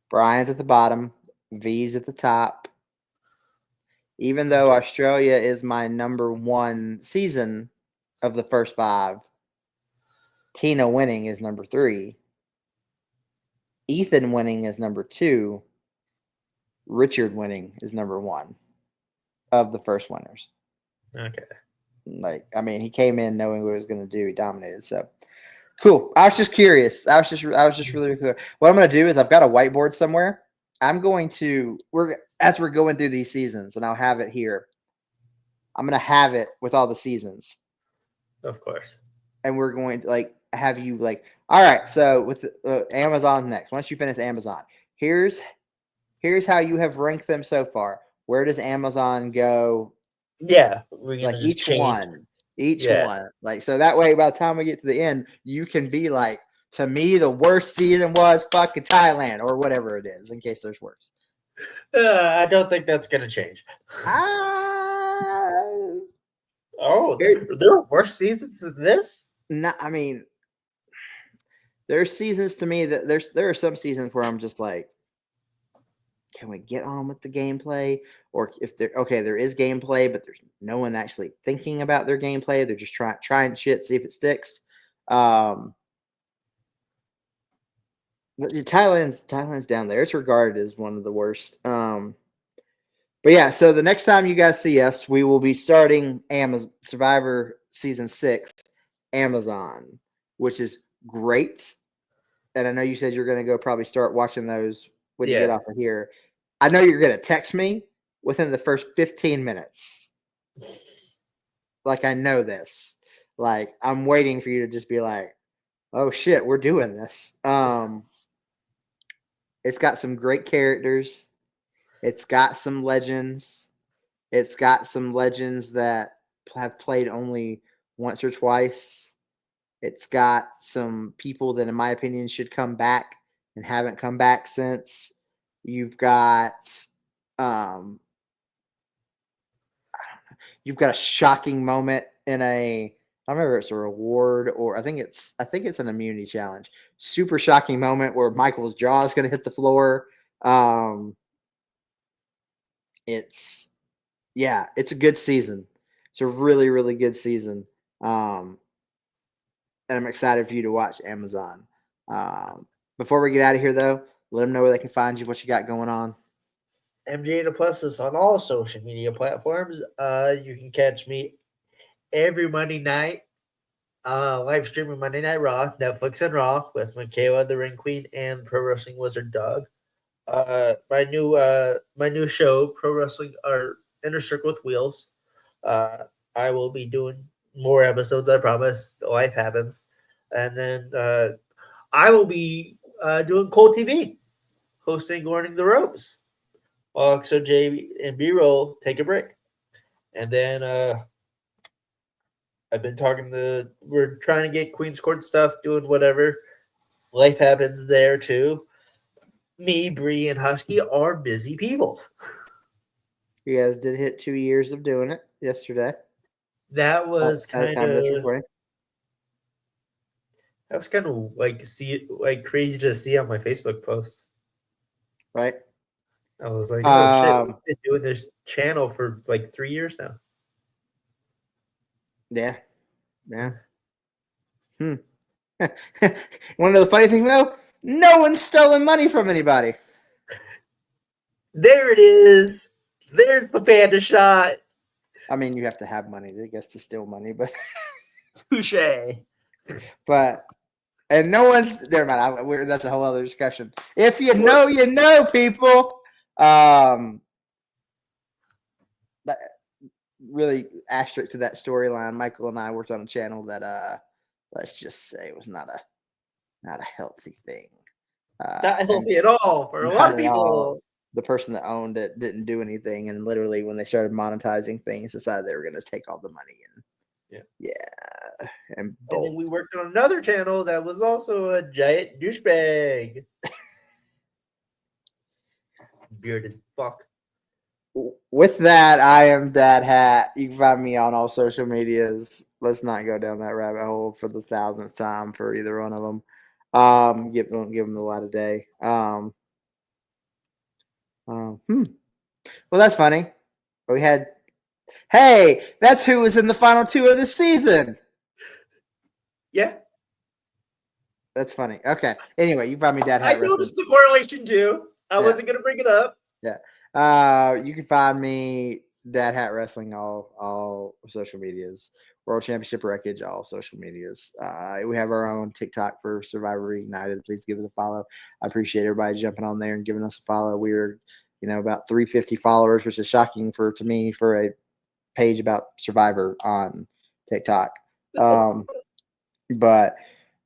Brian's at the bottom, V's at the top. Even though Australia is my number one season of the first 5, Tina winning is number 3. Ethan winning is number 2. Richard winning is number 1 of the first winners. Okay. Like, I mean, he came in knowing what he was going to do. He dominated. So cool. I was just curious. I was just really clear. What I'm going to do is I've got a whiteboard somewhere. I'm going to as we're going through these seasons, and I'll have it here. I'm going to have it with all the seasons. Of course. And we're going to have you all right. So with Amazon next, once you finish Amazon, here's how you have ranked them so far. Where does Amazon go? Yeah, Each one. So that way, by the time we get to the end, you can be like, to me, the worst season was fucking Thailand or whatever it is, in case there's worse. I don't think that's gonna change. There are worse seasons than this? No, I mean, there's seasons to me that there are some seasons where I'm just like, can we get on with the gameplay? Or if there is gameplay, but there's no one actually thinking about their gameplay. They're just trying shit, see if it sticks. Thailand's down there. It's regarded as one of the worst. But yeah, so the next time you guys see us, we will be starting Survivor Season 6, Amazon, which is great. And I know you said you're going to go probably start watching those when you get off of here. I know you're going to text me within the first 15 minutes. I know this. I'm waiting for you to just be like, oh shit, we're doing this. It's got some great characters. It's got some legends. It's got some legends that have played only once or twice. It's got some people that, in my opinion, should come back and haven't come back since. You've got, you've got a shocking moment in I remember it's a reward or I think it's an immunity challenge. Super shocking moment where Michael's jaw is going to hit the floor. It's a good season. It's a really, really good season. And I'm excited for you to watch Amazon. Before we get out of here, though, let them know where they can find you, what you got going on. MJ the Plus is on all social media platforms. You can catch me every Monday night, live streaming Monday Night Raw, Netflix and Raw with Michaela, the Ring Queen, and Pro Wrestling Wizard Doug. My new show, Pro Wrestling or Inner Circle with Wheels. I will be doing more episodes, I promise. Life happens. And then I will be doing Cold TV, hosting Learning the Ropes. So J and B-Roll take a break. And then I've been we're trying to get Queen's Court stuff, doing whatever. Life happens there too. Me, Bree, and Husky are busy people. You guys did hit 2 years of doing it yesterday. That was kind of like crazy to see on my Facebook post. Right. I was like, oh shit, we've been doing this channel for like 3 years now. Yeah. One of the funny things though, no one's stolen money from anybody. There it is. There's the panda shot. I mean, you have to have money, I guess, to steal money, but touche. And no one's never mind. That's a whole other discussion. If you know, you know, people. That really asterisk to that storyline. Michael and I worked on a channel that let's just say it was not a healthy thing. Not healthy at all for a lot of people. The person that owned it didn't do anything, and literally when they started monetizing things, decided they were going to take all the money and then we worked on another channel that was also a giant douchebag. Bearded fuck. With that, I am DadHat. You can find me on all social medias. Let's not go down that rabbit hole for the 1000th time for either one of them. Give them the light of day. Well, that's funny. Hey, that's who was in the final 2 of the season. Yeah. That's funny. Okay. Anyway, you find me DadHat. I noticed the correlation too. I wasn't going to bring it up. Yeah. You can find me DadHat Wrestling all social medias. World Championship Wreckage, all social medias. We have our own TikTok for Survivor Reignited. Please give us a follow. I appreciate everybody jumping on there and giving us a follow. We're, about 350 followers, which is shocking to me for a page about Survivor on TikTok. But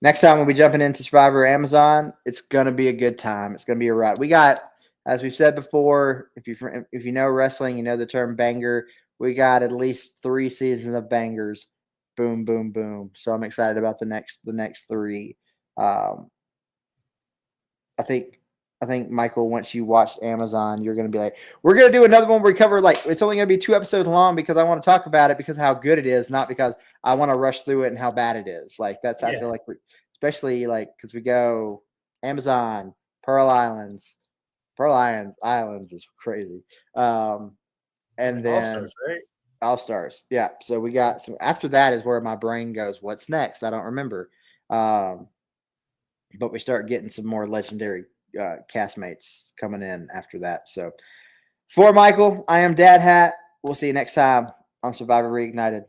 next time we'll be jumping into Survivor Amazon. It's gonna be a good time. It's gonna be a ride. We got, as we've said before, if you know wrestling, you know the term banger. We got at least 3 seasons of bangers. Boom, boom, boom. So I'm excited about the next 3. I think Michael, once you watched Amazon, you're gonna be like, we're gonna do another one where we cover it's only gonna be 2 episodes long because I want to talk about it because of how good it is, not because I want to rush through it and how bad it is. I feel like especially because we go Amazon, Pearl Islands is crazy. And then All-Stars, right? All-Stars. Yeah. So we got some after that is where my brain goes, what's next? I don't remember. But we start getting some more legendary castmates coming in after that. So for Michael, I am DadHat. We'll see you next time on Survivor Reignited.